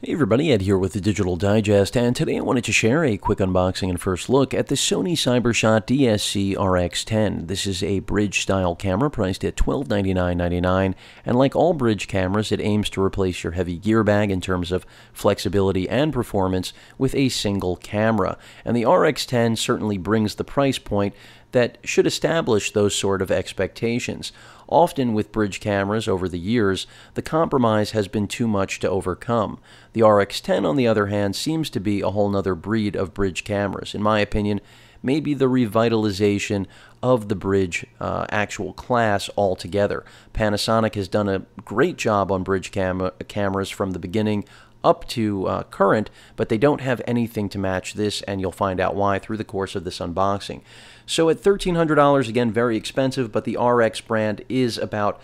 Hey everybody, Ed here with the Digital Digest, and today I wanted to share a quick unboxing and first look at the Sony CyberShot DSC-RX10. This is a bridge-style camera priced at $1299.99, and like all bridge cameras, it aims to replace your heavy gear bag in terms of flexibility and performance with a single camera. And the RX10 certainly brings the price point that should establish those sort of expectations. Often with bridge cameras over the years, the compromise has been too much to overcome. The RX10, on the other hand, seems to be a whole nother breed of bridge cameras. In my opinion, maybe the revitalization of the bridge actual class altogether. Panasonic has done a great job on bridge cameras from the beginning up to current, but they don't have anything to match this, and you'll find out why through the course of this unboxing. So at $1,300, again, very expensive, but the RX brand is about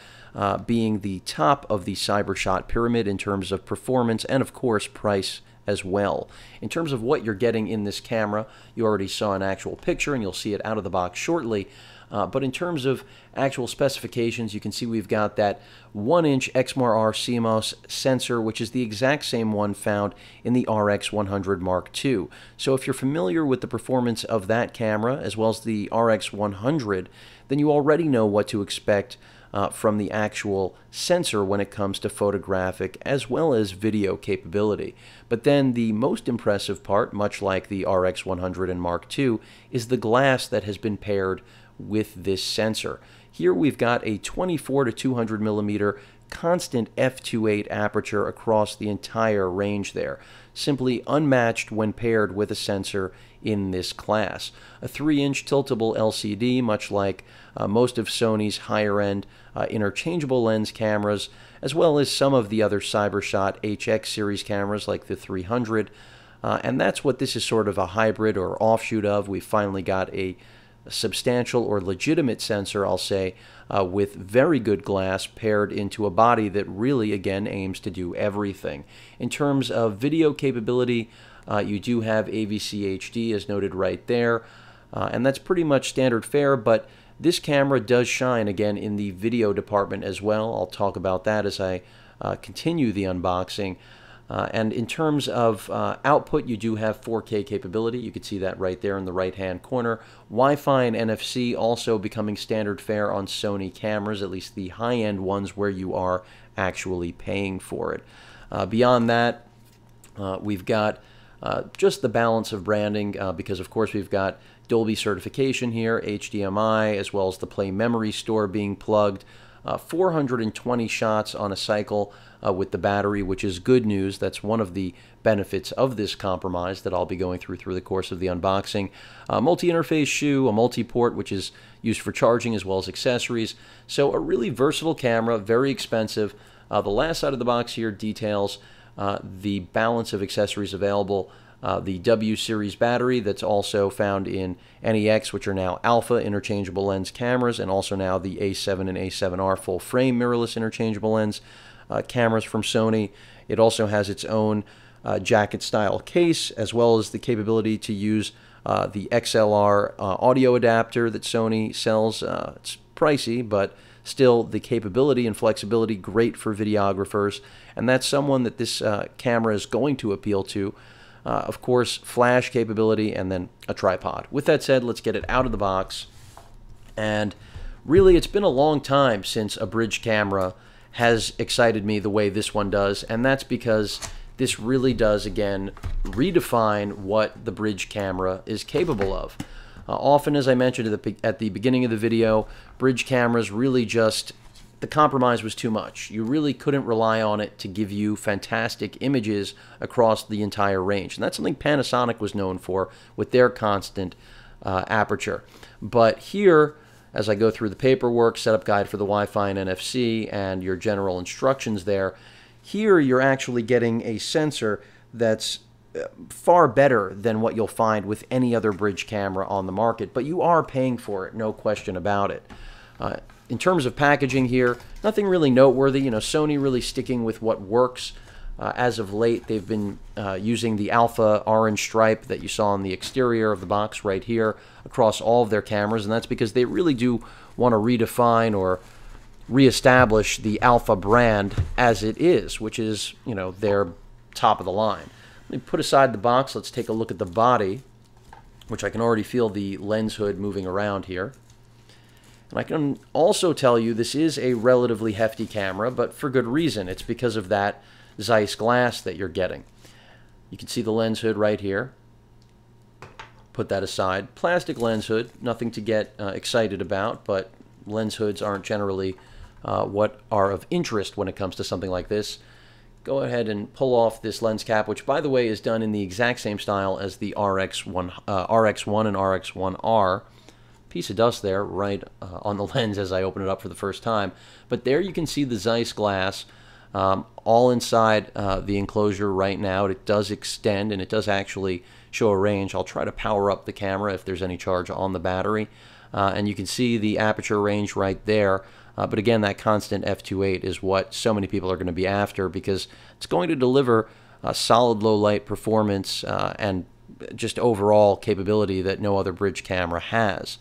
being the top of the CyberShot pyramid in terms of performance and, of course, price as well. In terms of what you're getting in this camera, you already saw an actual picture, and you'll see it out of the box shortly. But in terms of actual specifications, you can see we've got that 1-inch XMR-R CMOS sensor, which is the exact same one found in the RX100 Mark II. So if you're familiar with the performance of that camera, as well as the RX100, then you already know what to expect from the actual sensor when it comes to photographic as well as video capability. But then the most impressive part, much like the RX100 and Mark II, is the glass that has been paired with this sensor. Here we've got a 24 to 200 millimeter constant f2.8 aperture across the entire range there, simply unmatched when paired with a sensor in this class. A 3-inch tiltable LCD, much like most of Sony's higher-end interchangeable lens cameras, as well as some of the other CyberShot HX series cameras like the 300, and that's what this is sort of a hybrid or offshoot of. We've finally got a substantial or legitimate sensor, I'll say, with very good glass paired into a body that really, again, aims to do everything. In terms of video capability, you do have AVC HD as noted right there, and that's pretty much standard fare, but this camera does shine, again, in the video department as well. I'll talk about that as I continue the unboxing. And in terms of output, you do have 4K capability. You can see that right there in the right-hand corner. Wi-Fi and NFC also becoming standard fare on Sony cameras, at least the high-end ones where you are actually paying for it. Beyond that, we've got just the balance of branding because, of course, we've got Dolby certification here, HDMI, as well as the Play Memory Store being plugged. 420 shots on a cycle with the battery, which is good news. That's one of the benefits of this compromise that I'll be going through the course of the unboxing. Multi-interface shoe, a multi-port, which is used for charging as well as accessories. So a really versatile camera, very expensive. The last side of the box here details the balance of accessories available. The W series battery that's also found in NEX, which are now alpha interchangeable lens cameras, and also now the A7 and A7R full frame mirrorless interchangeable lens cameras from Sony. It also has its own jacket style case, as well as the capability to use the XLR audio adapter that Sony sells. It's pricey, but still the capability and flexibility great for videographers, and that's someone that this camera is going to appeal to. Of course, flash capability, and then a tripod. With that said, let's get it out of the box. And really, it's been a long time since a bridge camera has excited me the way this one does, and that's because this really does, again, redefine what the bridge camera is capable of. Often, as I mentioned at the beginning of the video, bridge cameras really just, the compromise was too much. You really couldn't rely on it to give you fantastic images across the entire range. And that's something Panasonic was known for with their constant aperture. But here, as I go through the paperwork, setup guide for the Wi-Fi and NFC, and your general instructions there, here you're actually getting a sensor that's far better than what you'll find with any other bridge camera on the market. But you are paying for it, no question about it. In terms of packaging here, nothing really noteworthy. You know, Sony really sticking with what works. As of late, they've been using the alpha orange stripe that you saw on the exterior of the box right here across all of their cameras, and that's because they really do want to redefine or reestablish the alpha brand as it is, which is, you know, their top of the line. Let me put aside the box. Let's take a look at the body, which I can already feel the lens hood moving around here. And I can also tell you this is a relatively hefty camera, but for good reason. It's because of that Zeiss glass that you're getting. You can see the lens hood right here. Put that aside. Plastic lens hood, nothing to get excited about, but lens hoods aren't generally what are of interest when it comes to something like this. Go ahead and pull off this lens cap, which, by the way, is done in the exact same style as the RX1 and RX1R. Piece of dust there right on the lens as I open it up for the first time. But there you can see the Zeiss glass all inside the enclosure right now. It does extend, and it does actually show a range. I'll try to power up the camera if there's any charge on the battery. And you can see the aperture range right there. But again, that constant f2.8 is what so many people are going to be after, because it's going to deliver solid low light performance and just overall capability that no other bridge camera has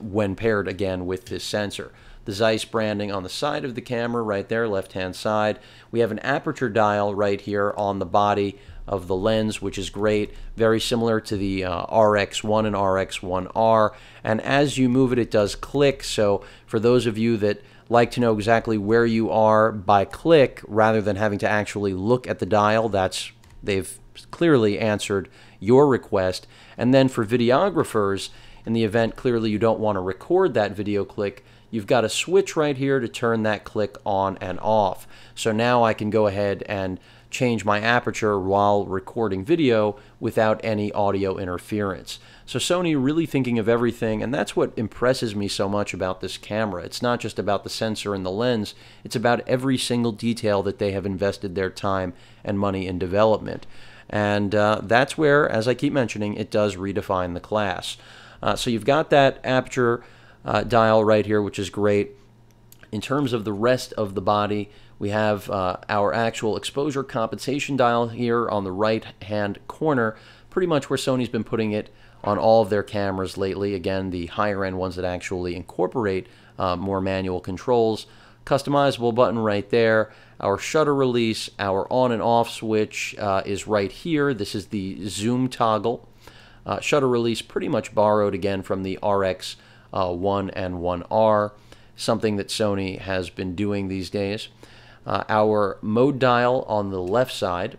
when paired again with this sensor. The Zeiss branding on the side of the camera right there, left hand side. We have an aperture dial right here on the body of the lens, which is great, very similar to the RX1 and RX1R, and as you move it, it does click. So for those of you that like to know exactly where you are by click rather than having to actually look at the dial, they've clearly answered your request. And then for videographers, in the event clearly you don't want to record that video click, you've got a switch right here to turn that click on and off. So now I can go ahead and change my aperture while recording video without any audio interference. So Sony really thinking of everything, and that's what impresses me so much about this camera. It's not just about the sensor and the lens, it's about every single detail that they have invested their time and money in development. And that's where, as I keep mentioning, it does redefine the class. So you've got that aperture dial right here, which is great. In terms of the rest of the body, we have our actual exposure compensation dial here on the right-hand corner, pretty much where Sony's been putting it on all of their cameras lately. Again, the higher-end ones that actually incorporate more manual controls. Customizable button right there. Our shutter release, our on and off switch is right here. This is the zoom toggle. Shutter release pretty much borrowed again from the RX1 and 1R, something that Sony has been doing these days. Our mode dial on the left side.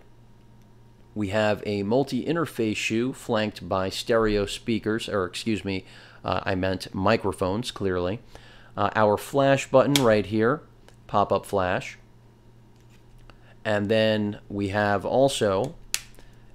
We have a multi-interface shoe flanked by stereo speakers, or excuse me, I meant microphones, clearly. Our flash button right here, pop-up flash. And then we have also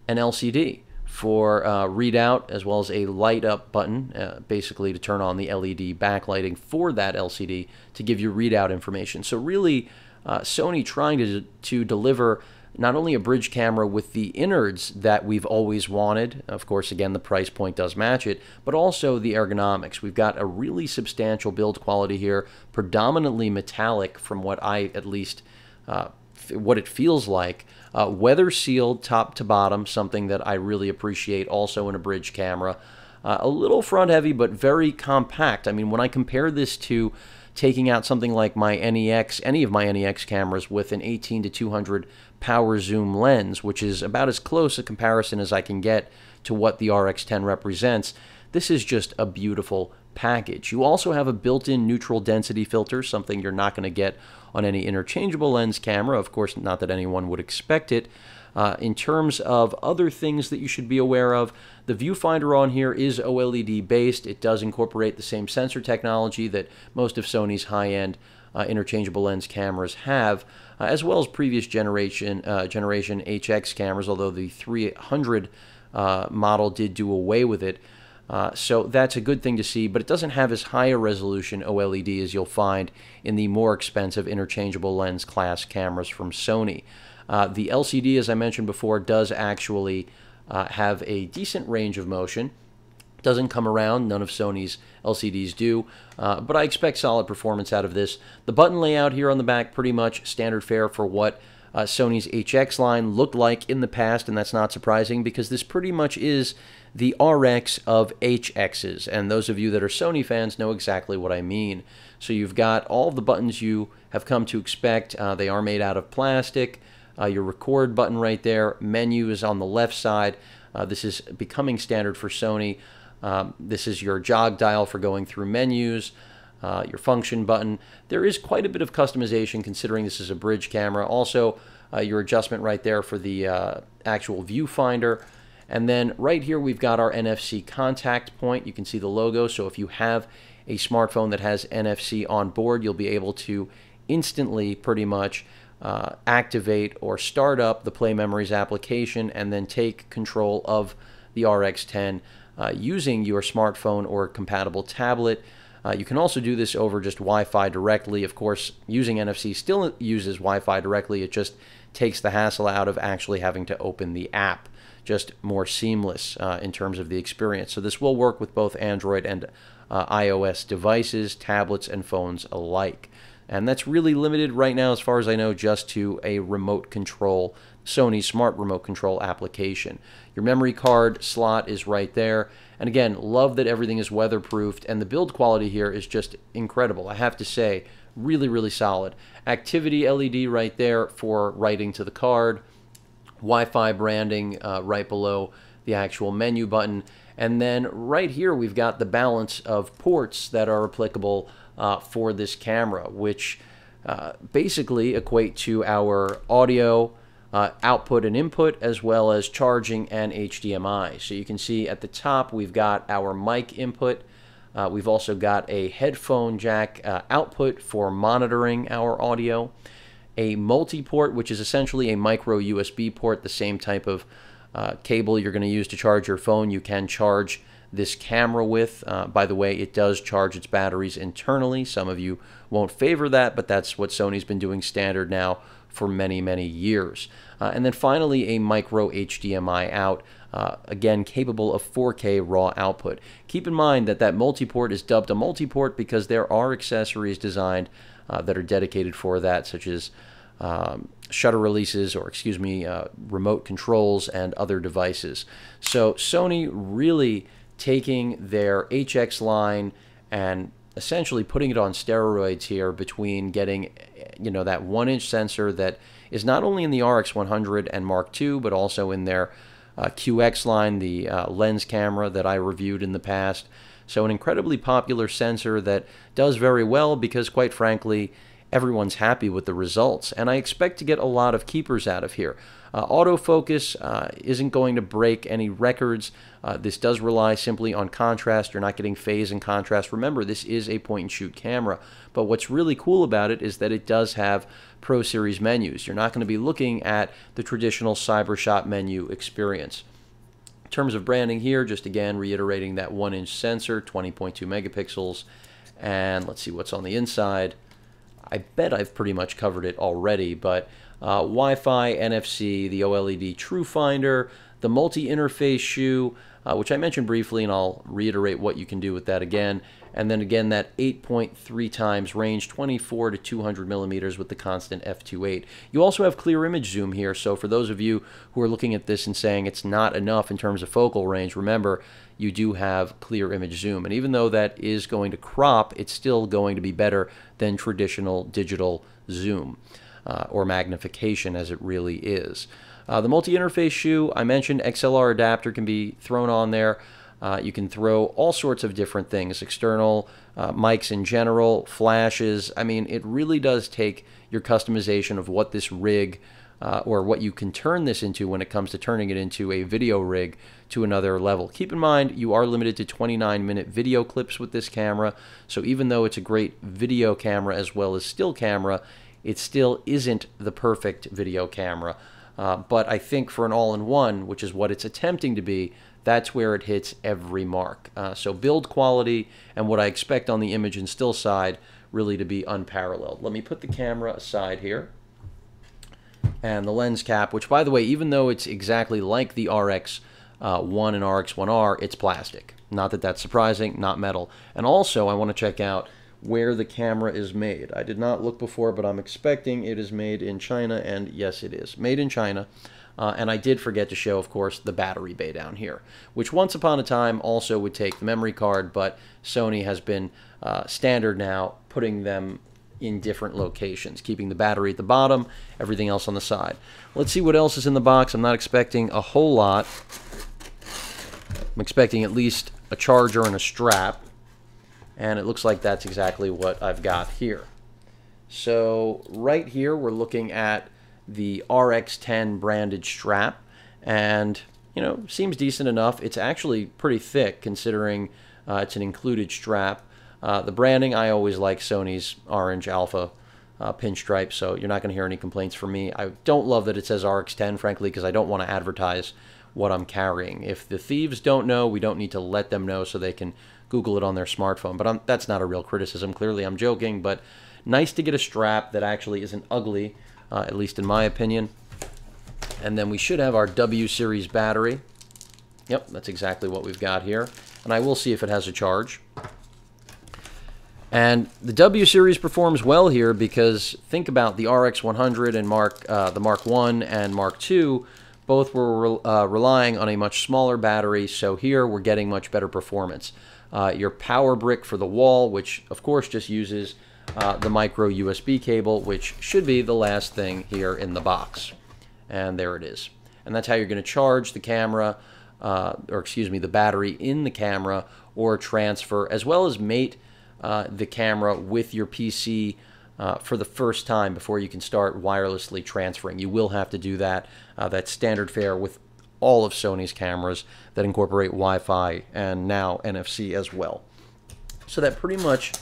an LCD for readout, as well as a light up button, basically to turn on the LED backlighting for that LCD to give you readout information. So really, Sony trying to deliver not only a bridge camera with the innards that we've always wanted, of course, again, the price point does match it, but also the ergonomics. We've got a really substantial build quality here, predominantly metallic from what I at least, what it feels like. Weather sealed top to bottom, something that I really appreciate also in a bridge camera. A little front heavy, but very compact. I mean, when I compare this to taking out something like my NEX, any of my NEX cameras with an 18 to 200 power zoom lens, which is about as close a comparison as I can get to what the RX10 represents, this is just a beautiful package. You also have a built-in neutral density filter, something you're not going to get on any interchangeable lens camera. Of course, not that anyone would expect it. In terms of other things that you should be aware of, the viewfinder on here is OLED based. It does incorporate the same sensor technology that most of Sony's high-end interchangeable lens cameras have, as well as previous generation HX cameras, although the 300 model did do away with it. So that's a good thing to see, but it doesn't have as high a resolution OLED as you'll find in the more expensive interchangeable lens class cameras from Sony. The LCD, as I mentioned before, does actually have a decent range of motion. Doesn't come around, none of Sony's LCDs do, but I expect solid performance out of this. The button layout here on the back, pretty much standard fare for what Sony's HX line looked like in the past, and that's not surprising because this pretty much is the RX of HXs, and those of you that are Sony fans know exactly what I mean. So you've got all of the buttons you have come to expect. They are made out of plastic. your record button right there. Menu is on the left side. This is becoming standard for Sony. This is your jog dial for going through menus, your function button. There is quite a bit of customization considering this is a bridge camera. Also, your adjustment right there for the actual viewfinder. And then right here we've got our NFC contact point. You can see the logo, so if you have a smartphone that has NFC on board, you'll be able to instantly pretty much activate or start up the Play Memories application and then take control of the RX10 using your smartphone or compatible tablet. You can also do this over just Wi-Fi directly. Of course, using NFC still uses Wi-Fi directly. It just takes the hassle out of actually having to open the app. Just more seamless in terms of the experience. So this will work with both Android and iOS devices, tablets, and phones alike. And that's really limited right now, as far as I know, just to a remote control, Sony Smart Remote Control application. Your memory card slot is right there. And again, love that everything is weatherproofed, and the build quality here is just incredible. I have to say, really, really solid. Activity LED right there for writing to the card. Wi-Fi branding right below the actual menu button. And then right here we've got the balance of ports that are applicable for this camera, which basically equate to our audio output and input, as well as charging and HDMI. So you can see at the top we've got our mic input. We've also got a headphone jack output for monitoring our audio. A multi-port, which is essentially a micro USB port, the same type of cable you're going to use to charge your phone. You can charge this camera with. By the way, it does charge its batteries internally. Some of you won't favor that, but that's what Sony's been doing standard now for many, many years. And then finally, a micro HDMI out, again, capable of 4K raw output. Keep in mind that that multi-port is dubbed a multi-port because there are accessories designed that are dedicated for that, such as shutter releases, or excuse me, remote controls and other devices. So Sony really taking their HX line and essentially putting it on steroids here, between getting, you know, that 1-inch sensor that is not only in the RX100 and Mark II, but also in their QX line, the lens camera that I reviewed in the past. So an incredibly popular sensor that does very well because, quite frankly, everyone's happy with the results. And I expect to get a lot of keepers out of here. Autofocus isn't going to break any records. This does rely simply on contrast. You're not getting phase and contrast. Remember, this is a point-and-shoot camera. But what's really cool about it is that it does have Pro Series menus. You're not going to be looking at the traditional CyberShot menu experience. In terms of branding here, just again reiterating that 1-inch sensor, 20.2 megapixels, and let's see what's on the inside. I bet I've pretty much covered it already, but Wi-Fi, NFC, the OLED True Finder, the multi-interface shoe, which I mentioned briefly, and I'll reiterate what you can do with that again. And then again, that 8.3 times range, 24 to 200 millimeters with the constant f2.8. You also have clear image zoom here, so for those of you who are looking at this and saying it's not enough in terms of focal range, remember, you do have clear image zoom. And even though that is going to crop, it's still going to be better than traditional digital zoom, or magnification as it really is. The multi-interface shoe, I mentioned XLR adapter can be thrown on there. You can throw all sorts of different things, external mics in general, flashes. I mean, it really does take your customization of what this rig, or what you can turn this into when it comes to turning it into a video rig, to another level. Keep in mind, you are limited to 29-minute video clips with this camera, so even though it's a great video camera as well as still camera, it still isn't the perfect video camera. But I think for an all-in-one, which is what it's attempting to be, that's where it hits every mark. So build quality and what I expect on the image and still side really to be unparalleled. Let me put the camera aside here. And the lens cap, which, by the way, even though it's exactly like the RX1 and RX1R, it's plastic. Not that that's surprising, not metal. And also, I want to check out where the camera is made. I did not look before, but I'm expecting it is made in China, and yes, it is. Made in China. And I did forget to show, of course, the battery bay down here, which once upon a time also would take the memory card, but Sony has been standard now, putting them in different locations, keeping the battery at the bottom, everything else on the side. Let's see what else is in the box. I'm not expecting a whole lot. I'm expecting at least a charger and a strap, and it looks like that's exactly what I've got here. So right here we're looking at the RX10 branded strap, and you know, seems decent enough. It's actually pretty thick considering it's an included strap. The branding, I always like Sony's orange alpha pinstripe, so you're not going to hear any complaints from me. I don't love that it says RX10, frankly, because I don't want to advertise what I'm carrying. If the thieves don't know, we don't need to let them know so they can Google it on their smartphone. But that's not a real criticism. Clearly, I'm joking, but nice to get a strap that actually isn't ugly, at least in my opinion. And then we should have our W series battery. Yep, that's exactly what we've got here. And I will see if it has a charge. And the W series performs well here because think about the RX100 and the Mark I and Mark II. Both were relying on a much smaller battery, so here we're getting much better performance. Your power brick for the wall, which of course just uses the micro USB cable, which should be the last thing here in the box. And there it is. And that's how you're going to charge the camera, the battery in the camera, or transfer, as well as mate the camera with your PC for the first time before you can start wirelessly transferring. You will have to do that. That's standard fare with all of Sony's cameras that incorporate Wi-Fi and now NFC as well. So that pretty much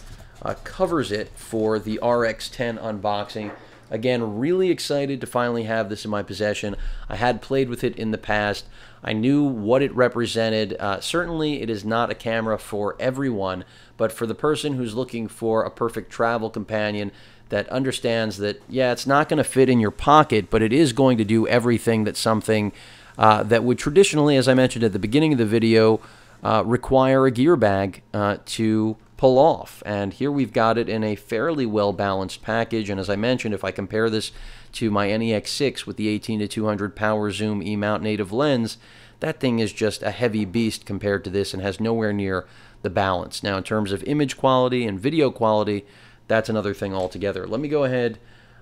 covers it for the RX10 unboxing. Again, really excited to finally have this in my possession. I had played with it in the past. I knew what it represented. Certainly, it is not a camera for everyone, but for the person who's looking for a perfect travel companion that understands that, yeah, it's not going to fit in your pocket, but it is going to do everything that something that would traditionally, as I mentioned at the beginning of the video, require a gear bag to pull off. And here we've got it in a fairly well-balanced package. And as I mentioned, if I compare this to my NEX6 with the 18-200 power zoom E-mount native lens, that thing is just a heavy beast compared to this and has nowhere near the balance. Now, in terms of image quality and video quality, that's another thing altogether. Let me go ahead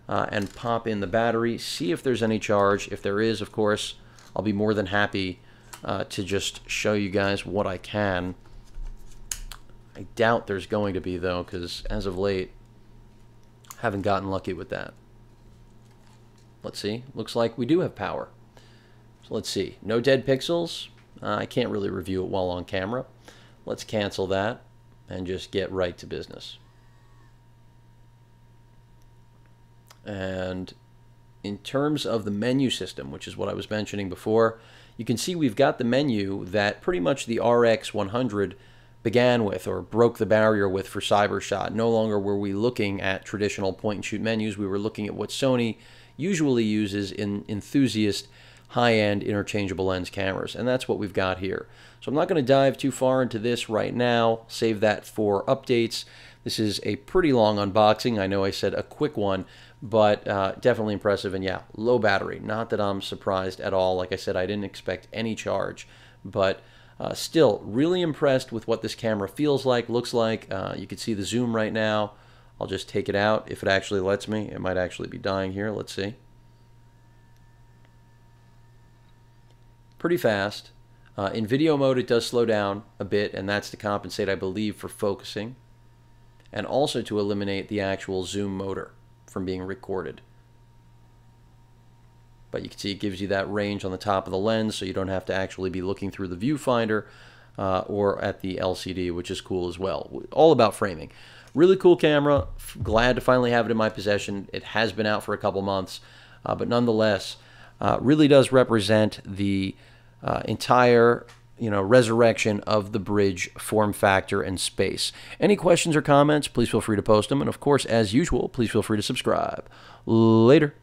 and pop in the battery, see if there's any charge. If there is, of course, I'll be more than happy to just show you guys what I can. I doubt there's going to be, though, because as of late, haven't gotten lucky with that. Let's see. Looks like we do have power. So let's see. No dead pixels. I can't really review it while on camera. Let's cancel that and just get right to business. And in terms of the menu system, which is what I was mentioning before, you can see we've got the menu that pretty much the RX100 began with, or broke the barrier with, for CyberShot. No longer were we looking at traditional point-and-shoot menus. We were looking at what Sony usually uses in enthusiast, high-end interchangeable lens cameras, and that's what we've got here. So I'm not going to dive too far into this right now. Save that for updates. This is a pretty long unboxing. I know I said a quick one, but definitely impressive. And yeah, low battery. Not that I'm surprised at all. Like I said, I didn't expect any charge, but still really impressed with what this camera feels like, looks like. You can see the zoom right now. I'll just take it out if it actually lets me. It might actually be dying here. Let's see. Pretty fast. In video mode, it does slow down a bit, and that's to compensate, I believe, for focusing, and also to eliminate the actual zoom motor from being recorded. But you can see it gives you that range on the top of the lens, so you don't have to actually be looking through the viewfinder or at the LCD, which is cool as well. All about framing. Really cool camera. Glad to finally have it in my possession. It has been out for a couple months, but nonetheless, really does represent the entire resurrection of the bridge form factor and space. Any questions or comments, please feel free to post them. And of course, as usual, please feel free to subscribe. Later.